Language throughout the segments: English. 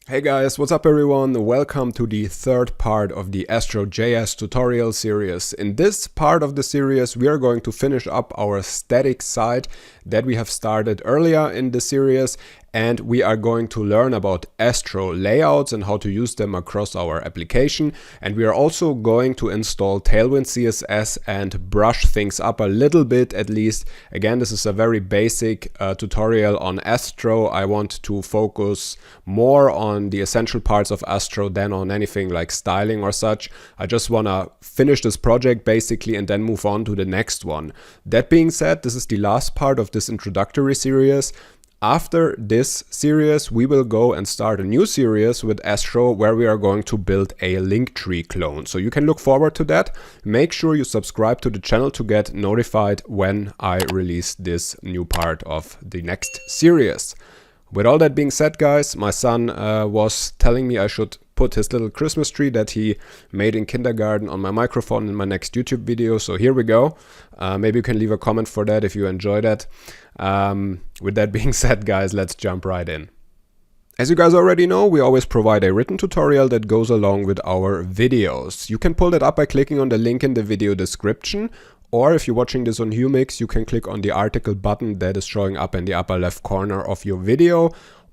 Hey guys, what's up everyone? Welcome to the third part of the Astro JS Tutorial Series. In this part of the series, we are going to finish up our static site that we have started earlier in the series, and we are going to learn about Astro Layouts and how to use them across our application. And we are also going to install Tailwind CSS and brush things up a little bit at least. Again, this is a very basic tutorial on Astro. I want to focus more on the essential parts of Astro than on anything like styling or such. I just want to finish this project basically and then move on to the next one. That being said, this is the last part of this introductory series. After this series, we will go and start a new series with Astro where we are going to build a Linktree clone. So you can look forward to that. Make sure you subscribe to the channel to get notified when I release this new part of the next series. With all that being said, guys, my son was telling me I should put his little Christmas tree that he made in kindergarten on my microphone in my next YouTube video. So here we go. Maybe you can leave a comment for that if you enjoy that. With that being said, guys, let's jump right in. As you guys already know, we always provide a written tutorial that goes along with our videos. You can pull that up by clicking on the link in the video description. Or if you're watching this on Humix, you can click on the article button that is showing up in the upper left corner of your video.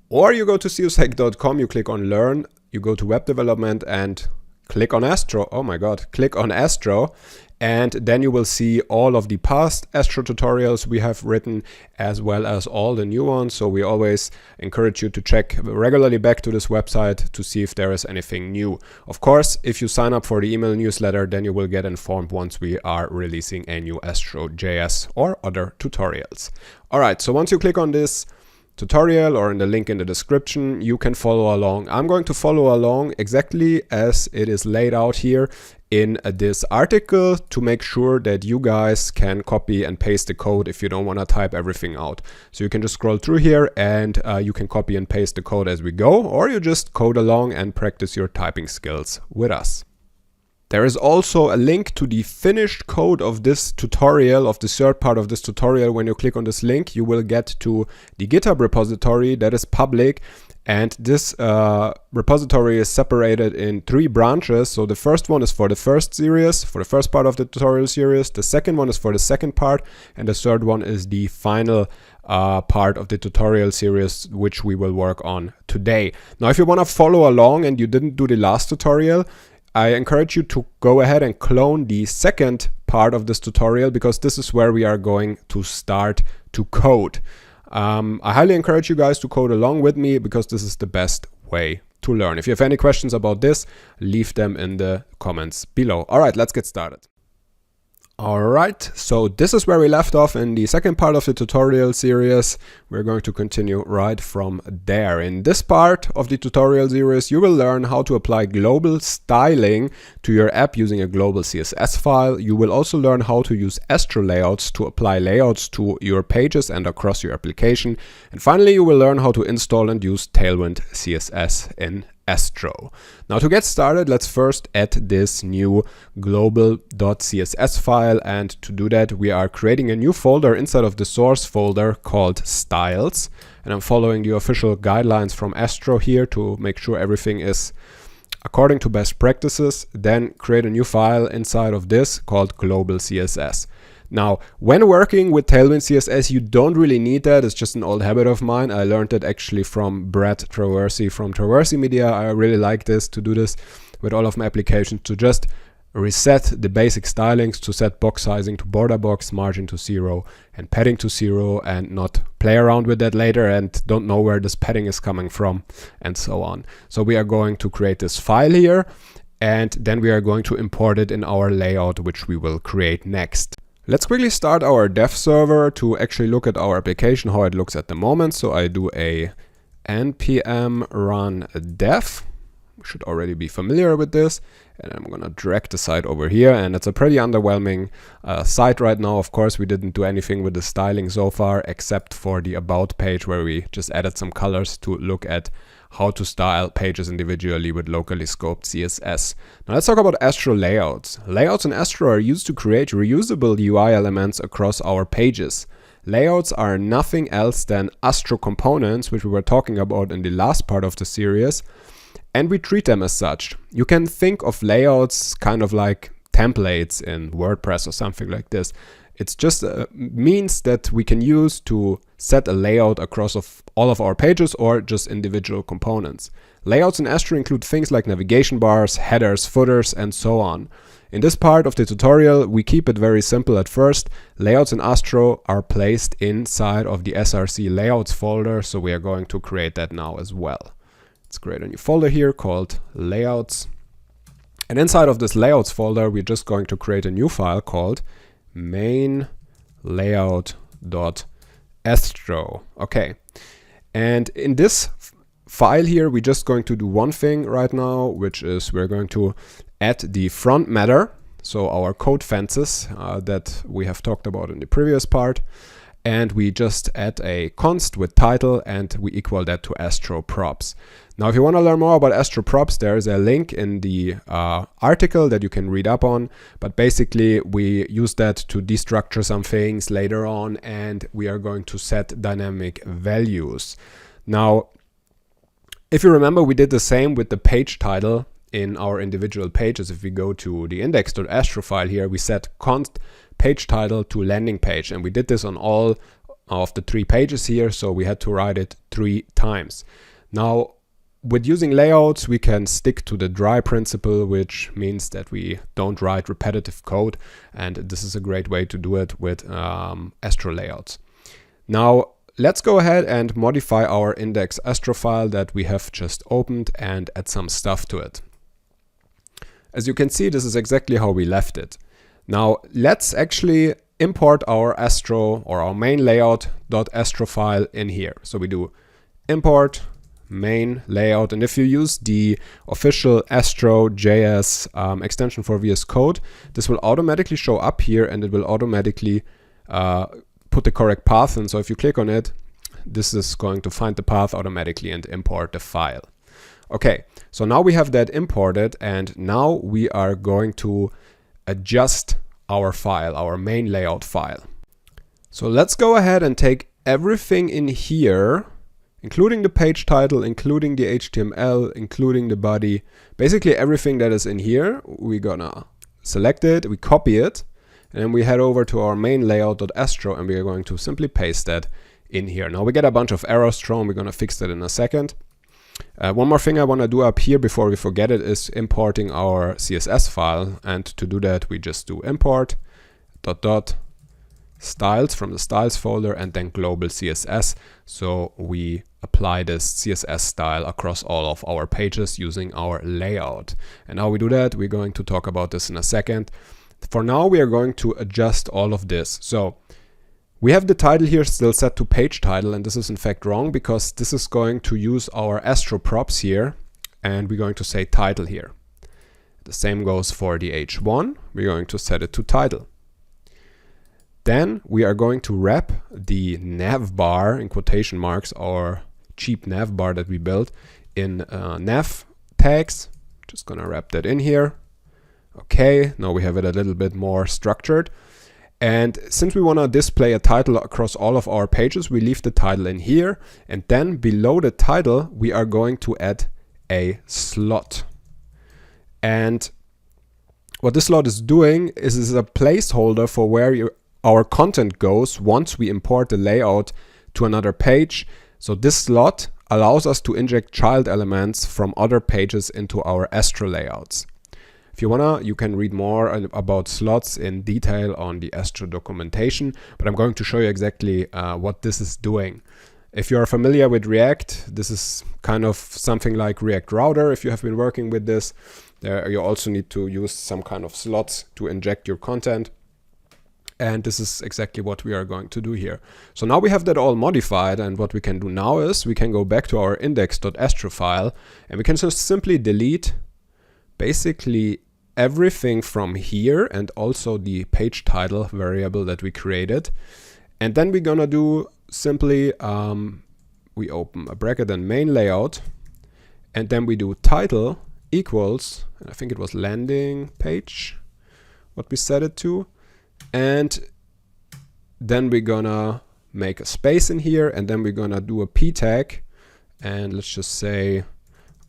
Or you go to cusec.com, you click on Learn, you go to Web Development and click on Astro. Oh my god, click on Astro. And then you will see all of the past Astro tutorials we have written, as well as all the new ones. So we always encourage you to check regularly back to this website to see if there is anything new. Of course, if you sign up for the email newsletter, then you will get informed once we are releasing a new Astro JS or other tutorials. All right, so once you click on this tutorial or in the link in the description, you can follow along. I'm going to follow along exactly as it is laid out here in this article to make sure that you guys can copy and paste the code if you don't want to type everything out. So you can just scroll through here and you can copy and paste the code as we go, or you just code along and practice your typing skills with us. There is also a link to the finished code of this tutorial, of the third part of this tutorial. When you click on this link, you will get to the GitHub repository that is public. And this repository is separated in 3 branches. So the first one is for the first series, for the first part of the tutorial series. The second one is for the second part. And the third one is the final part of the tutorial series, which we will work on today. Now, if you want to follow along and you didn't do the last tutorial, I encourage you to go ahead and clone the second part of this tutorial, because this is where we are going to start to code. I highly encourage you guys to code along with me, because this is the best way to learn. If you have any questions about this, leave them in the comments below. All right, let's get started. All right, so this is where we left off in the second part of the tutorial series. We're going to continue right from there. In this part of the tutorial series, you will learn how to apply global styling to your app using a global CSS file. You will also learn how to use Astro Layouts to apply layouts to your pages and across your application. And finally, you will learn how to install and use Tailwind CSS in Astro. Now, to get started, let's first add this new global.css file, and to do that we are creating a new folder inside of the source folder called styles, and I'm following the official guidelines from Astro here to make sure everything is according to best practices. Then create a new file inside of this called global CSS. Now, when working with Tailwind CSS, you don't really need that. It's just an old habit of mine. I learned it actually from Brad Traversy from Traversy Media. I really like this, to do this with all of my applications, to just reset the basic stylings, to set box sizing to border box, margin to 0, and padding to 0, and not play around with that later and don't know where this padding is coming from, and so on. So we are going to create this file here, and then we are going to import it in our layout, which we will create next. Let's quickly start our dev server to actually look at our application, how it looks at the moment. So I do a npm run dev. We should already be familiar with this. And I'm going to drag the site over here. And it's a pretty underwhelming site right now. Of course, we didn't do anything with the styling so far, except for the about page, where we just added some colors to look at how to style pages individually with locally scoped CSS. Now let's talk about Astro Layouts. Layouts in Astro are used to create reusable UI elements across our pages. layouts are nothing else than Astro components, which we were talking about in the last part of the series, and we treat them as such. You can think of layouts kind of like templates in WordPress or something like this. It's just a means that we can use to set a layout across all of our pages or just individual components. Layouts in Astro include things like navigation bars, headers, footers, and so on. In this part of the tutorial, we keep it very simple at first. Layouts in Astro are placed inside of the SRC layouts folder, so we are going to create that now as well. Let's create a new folder here called layouts. And inside of this layouts folder, we're just going to create a new file called main layout.astro. Okay. And in this file here, we're just going to do one thing right now, which is we're going to add the front matter, so our code fences that we have talked about in the previous part. And we just add a const with title and we equal that to Astro props. Now, if you want to learn more about Astro props, there is a link in the article that you can read up on. But basically, we use that to destructure some things later on, and we are going to set dynamic values. Now, if you remember, we did the same with the page title in our individual pages. If we go to the index.astro file here, we set const page title to landing page, and we did this on all of the 3 pages here, so we had to write it 3 times. Now, with using layouts, we can stick to the dry principle, which means that we don't write repetitive code, and this is a great way to do it with Astro layouts. Now, let's go ahead and modify our index.astro file that we have just opened and add some stuff to it. As you can see, this is exactly how we left it. Now, let's actually import our Astro or our main layout.astro file in here. So we do import main layout, and if you use the official Astro JS extension for VS Code, this will automatically show up here and it will automatically put the correct path in. So if you click on it, this is going to find the path automatically and import the file. Okay, so now we have that imported, and now we are going to adjust our file, our main layout file. So let's go ahead and take everything in here, including the page title, including the HTML, including the body, basically everything that is in here. We're gonna select it, we copy it, and then we head over to our main layout.astro, and we are going to simply paste that in here. Now we get a bunch of errors thrown, we're gonna fix that in a second. One more thing I want to do up here before we forget it is importing our CSS file, and to do that we just do import ... styles from the styles folder and then global CSS, so we apply this CSS style across all of our pages using our layout. And how we do that, we're going to talk about this in a second. For now, we are going to adjust all of this. So we have the title here still set to page title, and this is in fact wrong because this is going to use our Astro props here, and we're going to say title here. The same goes for the H1. We're going to set it to title. Then we are going to wrap the nav bar, in quotation marks, our cheap nav bar that we built, in nav tags. Just gonna wrap that in here. Okay, now we have it a little bit more structured. And since we want to display a title across all of our pages, we leave the title in here. And then below the title, we are going to add a slot. And what this slot is doing is a placeholder for where our content goes once we import the layout to another page. So this slot allows us to inject child elements from other pages into our Astro layouts. If you wanna, you can read more about slots in detail on the Astro documentation, but I'm going to show you exactly what this is doing. If you are familiar with React, this is kind of something like React Router. If you have been working with this, there you also need to use some kind of slots to inject your content. And this is exactly what we are going to do here. So now we have that all modified, and what we can do now is we can go back to our index.astro file, and we can just simply delete basically everything from here and also the page title variable that we created. And then we're gonna do simply, we open a bracket and main layout, and then we do title equals, and I think it was landing page, what we set it to. And then we're gonna make a space in here, and then we're gonna do a p tag, and let's just say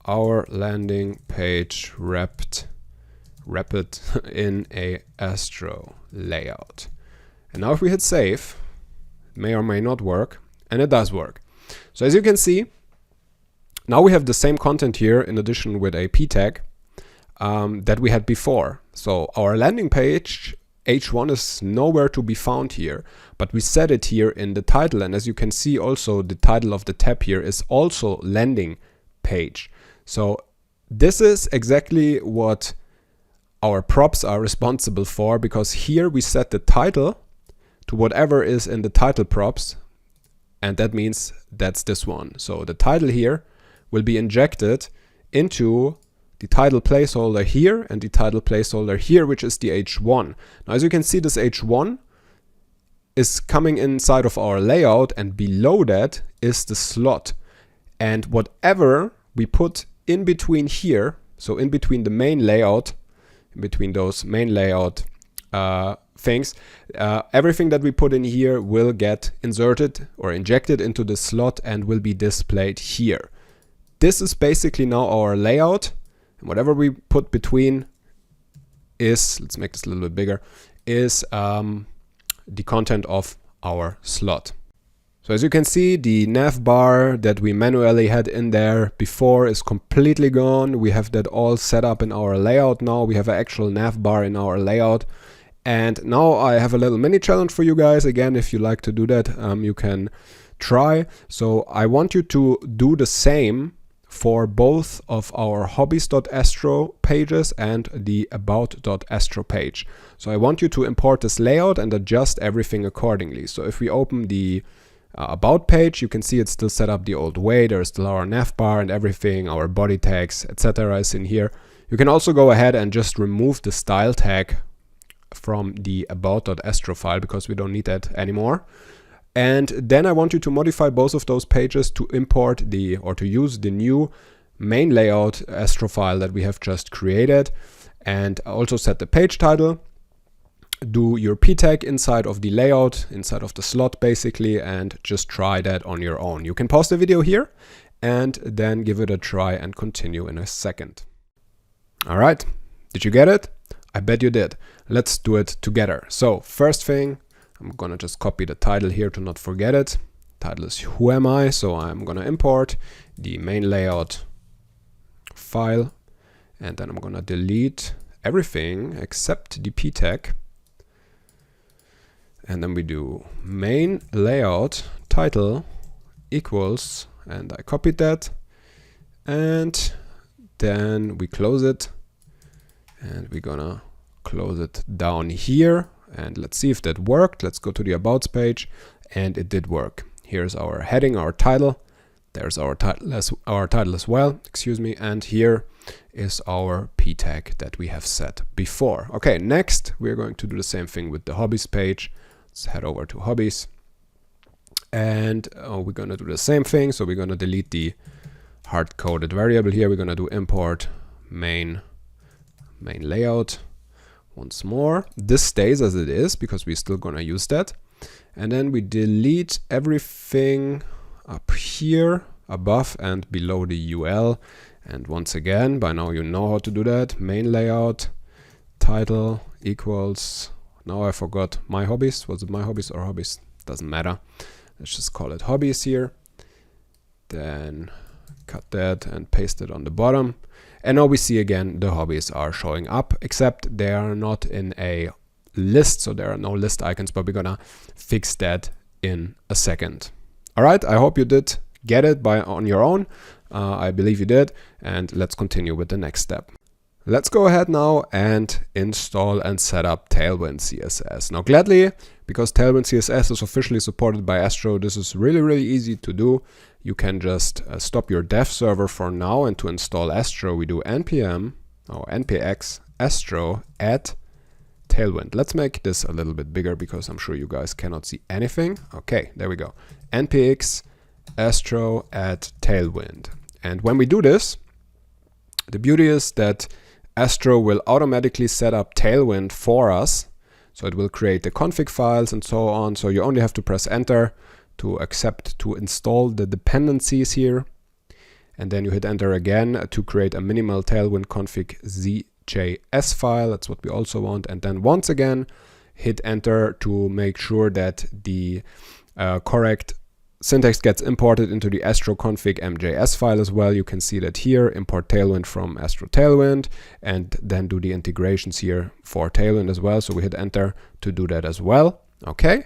our landing page wrapped in a Astro layout. And now if we hit save, it may or may not work, and it does work. So as you can see, now we have the same content here in addition with a p tag that we had before. So our landing page h1 is nowhere to be found here, but we set it here in the title, and as you can see also the title of the tab here is also landing page. So this is exactly what our props are responsible for, because here we set the title to whatever is in the title props, and that means that's this one. So the title here will be injected into the title placeholder here and the title placeholder here, which is the h1. Now as you can see, this h1 is coming inside of our layout, and below that is the slot. And whatever we put in between here, so in between the main layout, in between those main layout things, everything that we put in here will get inserted or injected into the slot and will be displayed here. This is basically now our layout, and whatever we put between is, let's make this a little bit bigger, is the content of our slot. So as you can see, the nav bar that we manually had in there before is completely gone. We have that all set up in our layout now. We have an actual nav bar in our layout. And now I have a little mini challenge for you guys. Again, if you like to do that, you can try. So I want you to do the same for both of our hobbies.astro pages and the about.astro page. So I want you to import this layout and adjust everything accordingly. So if we open the about page, you can see it's still set up the old way. There's still our nav bar and everything, our body tags, etc. is in here. You can also go ahead and just remove the style tag from the about.astro file, because we don't need that anymore. And then I want you to modify both of those pages to import or to use the new main layout Astro file that we have just created, and also set the page title. Do your p tag inside of the layout, inside of the slot basically, and just try that on your own. You can pause the video here and then give it a try and continue in a second. All right, did you get it? I bet you did. Let's do it together. So first thing, I'm gonna just copy the title here to not forget it. Title is who am I, so I'm gonna import the main layout file, and then I'm gonna delete everything except the p tag. And then we do main layout title equals, and I copied that, and then we close it, and we're gonna close it down here, and let's see if that worked. Let's go to the about page, and it did work. Here's our heading, our title. There's our title as well, excuse me, and here is our p tag that we have set before. Okay, next we're going to do the same thing with the hobbies page. Let's head over to hobbies, and we're gonna do the same thing. So we're gonna delete the hard-coded variable here. We're gonna do import main layout once more. This stays as it is because we're still gonna use that. And then we delete everything up here above and below the UL. And once again, by now you know how to do that. Main layout title equals, now I forgot, my hobbies. Was it my hobbies or hobbies? Doesn't matter. Let's just call it hobbies here. Then cut that and paste it on the bottom. And now we see again the hobbies are showing up, except they are not in a list, so there are no list icons, but we're gonna fix that in a second. All right, I hope you did get it on your own. I believe you did, and let's continue with the next step. Let's go ahead now and install and set up Tailwind CSS. Now gladly, because Tailwind CSS is officially supported by Astro, this is really easy to do. You can just stop your dev server for now, and to install Astro we do npx astro add Tailwind. Let's make this a little bit bigger because I'm sure you guys cannot see anything. Okay, there we go. npx astro add Tailwind. And when we do this, the beauty is that Astro will automatically set up Tailwind for us. So it will create the config files and so on. So you only have to press enter to accept to install the dependencies here. And then you hit enter again to create a minimal Tailwind config ZJS file. That's what we also want. And then once again, hit enter to make sure that the correct syntax gets imported into the Astro config MJS file as well. You can see that here, import Tailwind from Astro Tailwind, and then do the integrations here for Tailwind as well. So we hit enter to do that as well. Okay,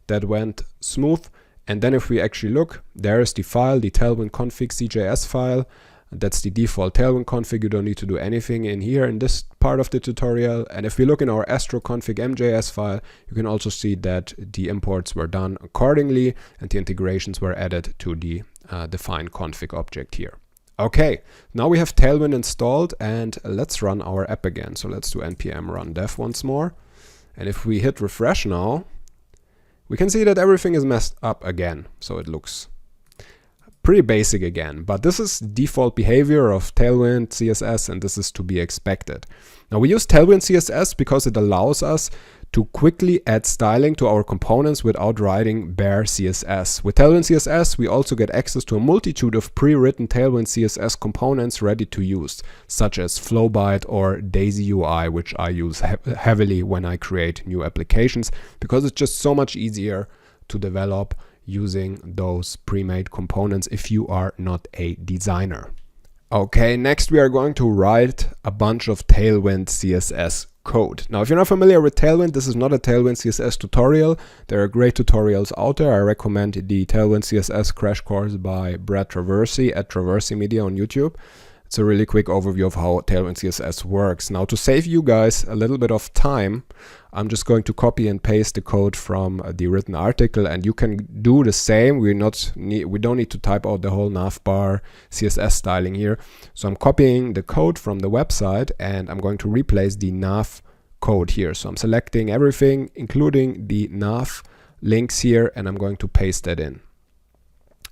that went smooth. And then if we actually look, there is the file, the Tailwind config CJS file. That's the default Tailwind config. You don't need to do anything in here in this part of the tutorial. And if we look in our Astro config MJS file, you can also see that the imports were done accordingly and the integrations were added to the defined config object here. Okay, now we have Tailwind installed and let's run our app again. So let's do npm run dev once more. And if we hit refresh now, we can see that everything is messed up again. So it looks pretty basic again, but this is default behavior of Tailwind CSS and this is to be expected. Now we use Tailwind CSS because it allows us to quickly add styling to our components without writing bare CSS. With Tailwind CSS, we also get access to a multitude of pre-written Tailwind CSS components ready to use, such as Flowbyte or Daisy UI, which I use heavily when I create new applications because it's just so much easier to develop using those pre-made components if you are not a designer. Okay, next we are going to write a bunch of Tailwind CSS code. Now, if you're not familiar with Tailwind, this is not a Tailwind CSS tutorial. There are great tutorials out there. I recommend the Tailwind CSS crash course by Brad Traversy at Traversy Media on YouTube. It's a really quick overview of how Tailwind CSS works. Now, to save you guys a little bit of time, I'm just going to copy and paste the code from the written article, and you can do the same. We don't need to type out the whole navbar CSS styling here. So I'm copying the code from the website, and I'm going to replace the nav code here. So I'm selecting everything, including the nav links here, and I'm going to paste that in.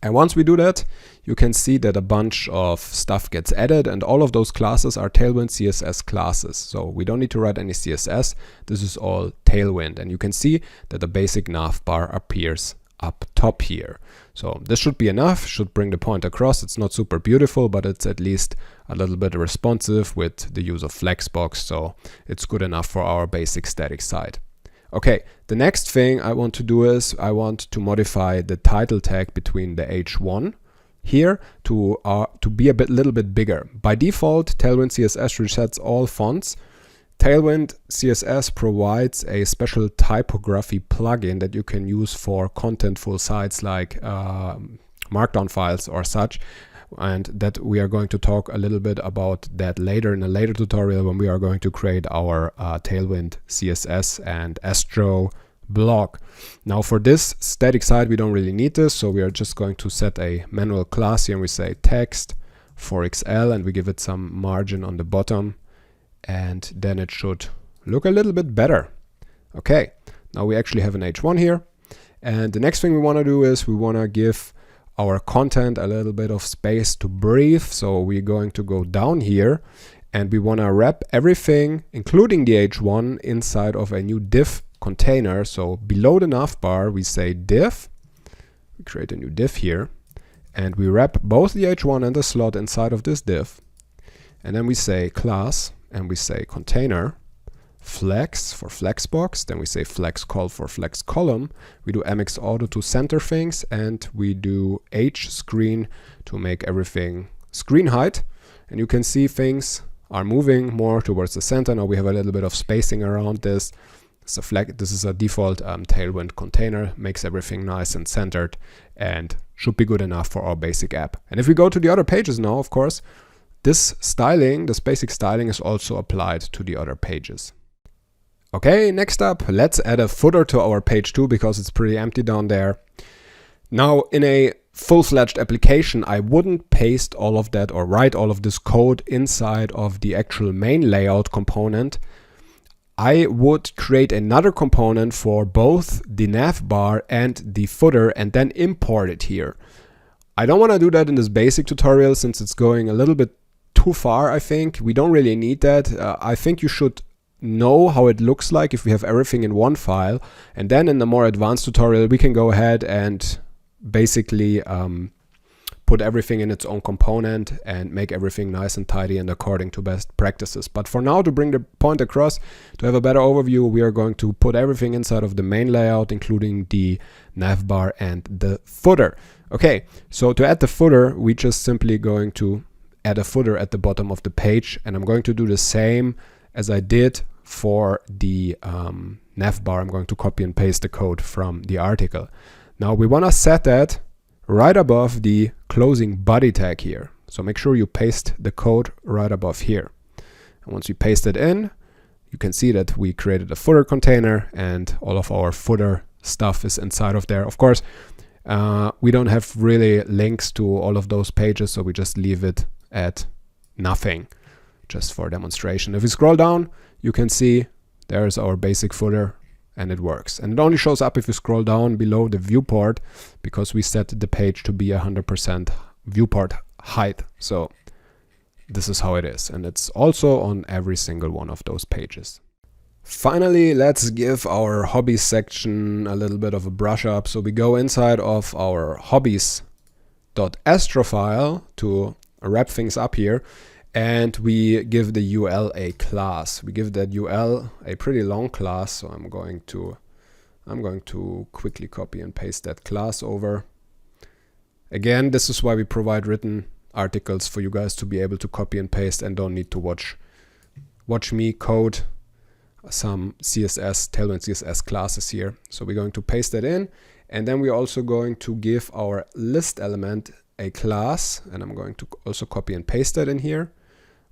And once we do that, you can see that a bunch of stuff gets added, and all of those classes are Tailwind CSS classes. So we don't need to write any CSS. This is all Tailwind. And you can see that the basic navbar appears up top here. So this should be enough, should bring the point across. It's not super beautiful, but it's at least a little bit responsive with the use of Flexbox. So it's good enough for our basic static site. Okay, the next thing I want to do is I want to modify the title tag between the H1 here to be a little bit bigger. By default, Tailwind CSS resets all fonts. Tailwind CSS provides a special typography plugin that you can use for contentful sites like markdown files or such. And that we are going to talk a little bit about that later in a later tutorial when we are going to create our Tailwind CSS and Astro blog. Now for this static site, we don't really need this, so we are just going to set a manual class here and we say text for XL and we give it some margin on the bottom, and then it should look a little bit better. Okay, now we actually have an H1 here, and the next thing we want to do is we want to give our content a little bit of space to breathe. So we're going to go down here and we want to wrap everything, including the H1, inside of a new div container. So below the navbar, we say div. We create a new div here and we wrap both the H1 and the slot inside of this div. And then we say class and we say container. Flex for flexbox, then we say flex call for flex column. We do mx auto to center things, and we do h screen to make everything screen height. And you can see things are moving more towards the center. Now we have a little bit of spacing around this. This is a default Tailwind container, makes everything nice and centered and should be good enough for our basic app. And if we go to the other pages now, of course, this styling, this basic styling is also applied to the other pages. Okay, next up, let's add a footer to our page too, because it's pretty empty down there. Now, in a full-fledged application, I wouldn't paste all of that or write all of this code inside of the actual main layout component. I would create another component for both the navbar and the footer and then import it here. I don't want to do that in this basic tutorial since it's going a little bit too far, I think. We don't really need that. I think you should know how it looks like if we have everything in one file, and then in the more advanced tutorial we can go ahead and basically put everything in its own component and make everything nice and tidy and according to best practices. But for now, to bring the point across, to have a better overview, we are going to put everything inside of the main layout, including the navbar and the footer. Okay, so to add the footer, we just simply going to add a footer at the bottom of the page, and I'm going to do the same as I did for the navbar. I'm going to copy and paste the code from the article. Now we want to set that right above the closing body tag here. So make sure you paste the code right above here. And once you paste it in, you can see that we created a footer container and all of our footer stuff is inside of there. Of course, we don't have really links to all of those pages, so we just leave it at nothing, just for demonstration. If we scroll down, you can see there's our basic footer, and it works. And it only shows up if you scroll down below the viewport, because we set the page to be 100% viewport height. So this is how it is, and it's also on every single one of those pages. Finally, let's give our hobbies section a little bit of a brush up. So we go inside of our hobbies.astro file to wrap things up here, and we give the UL a class. We give that UL a pretty long class, so I'm going to quickly copy and paste that class over. Again, this is why we provide written articles for you guys to be able to copy and paste and don't need to watch me code some CSS, Tailwind CSS classes here. So we're going to paste that in, and then we're also going to give our list element a class, and I'm going to also copy and paste that in here.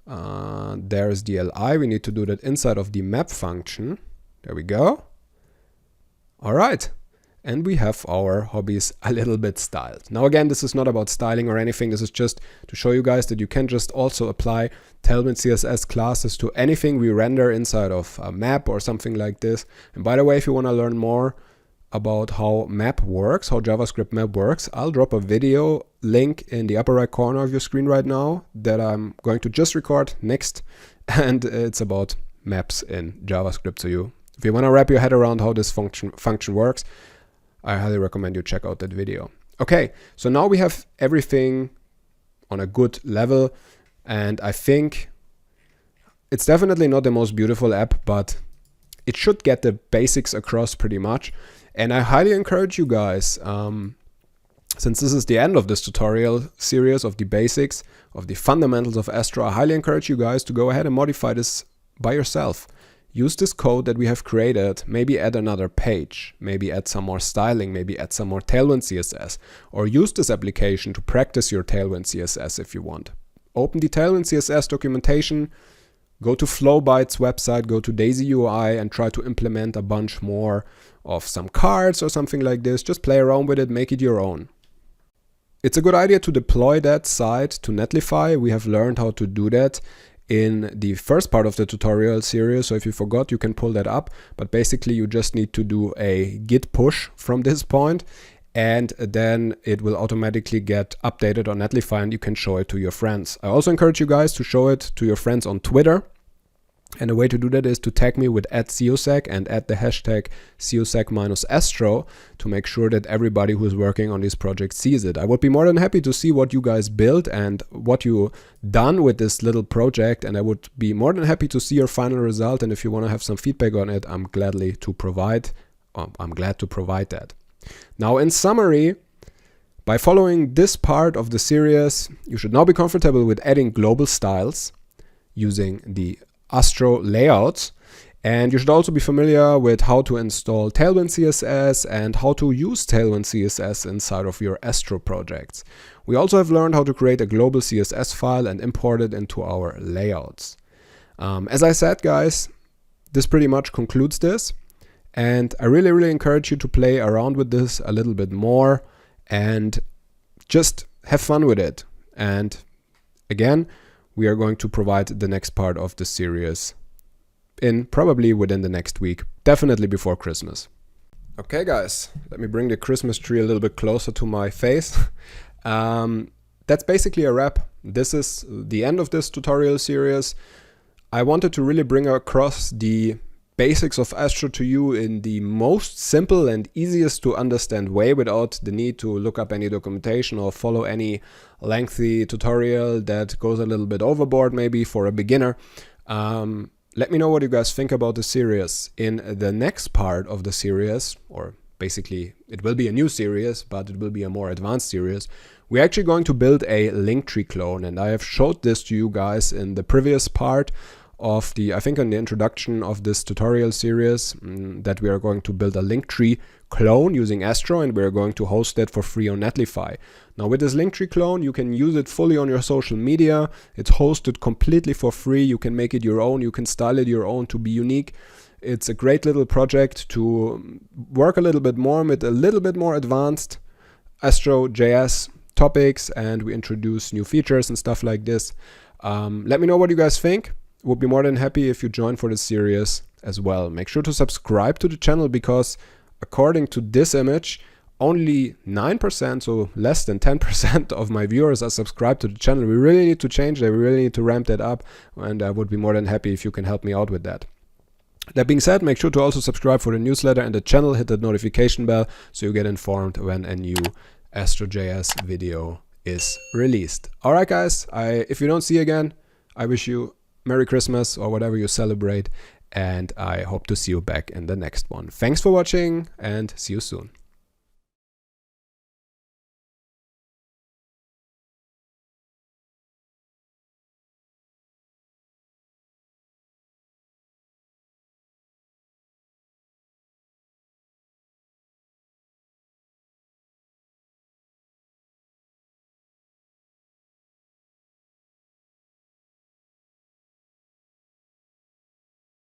There's the li. We need to do that inside of the map function. There we go. All right. And we have our hobbies a little bit styled. Now again, this is not about styling or anything. This is just to show you guys that you can just also apply Tailwind CSS classes to anything we render inside of a map or something like this. And by the way, if you want to learn more about how map works, how JavaScript map works, I'll drop a video link in the upper right corner of your screen right now that I'm going to just record next, and it's about maps in JavaScript. So if you want to wrap your head around how this function works, I highly recommend you check out that video. Okay, so now we have everything on a good level, and I think it's definitely not the most beautiful app, but it should get the basics across pretty much. And I highly encourage you guys, since this is the end of this tutorial series of the basics, of the fundamentals of Astro, I highly encourage you guys to go ahead and modify this by yourself. Use this code that we have created, maybe add another page, maybe add some more styling, maybe add some more Tailwind CSS, or use this application to practice your Tailwind CSS if you want. Open the Tailwind CSS documentation, go to Flowbyte's website, go to Daisy UI, and try to implement a bunch more of some cards or something like this. Just play around with it, make it your own. It's a good idea to deploy that site to Netlify. We have learned how to do that in the first part of the tutorial series, so if you forgot, you can pull that up. But basically you just need to do a git push from this point, and then it will automatically get updated on Netlify and you can show it to your friends. I also encourage you guys to show it to your friends on Twitter. And the way to do that is to tag me with @COSEC and add the hashtag COSEC-Astro to make sure that everybody who is working on this project sees it. I would be more than happy to see what you guys built and what you done with this little project, and I would be more than happy to see your final result. And if you want to have some feedback on it, I'm glad to provide that. Now, in summary, by following this part of the series, you should now be comfortable with adding global styles using the Astro Layouts, and you should also be familiar with how to install Tailwind CSS and how to use Tailwind CSS inside of your Astro projects. We also have learned how to create a global CSS file and import it into our layouts. As I said, guys, this pretty much concludes this, and I really encourage you to play around with this a little bit more and just have fun with it. And again, we are going to provide the next part of the series probably within the next week, definitely before Christmas. Okay guys, let me bring the Christmas tree a little bit closer to my face. That's basically a wrap. This is the end of this tutorial series. I wanted to really bring across the basics of Astro to you in the most simple and easiest to understand way without the need to look up any documentation or follow any lengthy tutorial that goes a little bit overboard maybe for a beginner. Let me know what you guys think about the series. In the next part of the series, or basically it will be a new series, but it will be a more advanced series, we're actually going to build a link tree clone, and I have showed this to you guys in the previous part of the, I think in the introduction of this tutorial series, that we are going to build a link tree clone using Astro, and we're going to host it for free on Netlify. Now with this link tree clone, you can use it fully on your social media. It's hosted completely for free. You can make it your own. You can style it your own to be unique. It's a great little project to work a little bit more with a little bit more advanced Astro JS topics, and we introduce new features and stuff like this. Let me know what you guys think. Would be more than happy if you join for this series as well. Make sure to subscribe to the channel, because according to this image, only 9%, so less than 10% of my viewers are subscribed to the channel. We really need to change that. We really need to ramp that up, and I would be more than happy if you can help me out with that. That being said, make sure to also subscribe for the newsletter and the channel. Hit that notification bell so you get informed when a new Astro JS video is released. Alright guys, if you don't see you again, I wish you Merry Christmas or whatever you celebrate, and I hope to see you back in the next one. Thanks for watching and see you soon.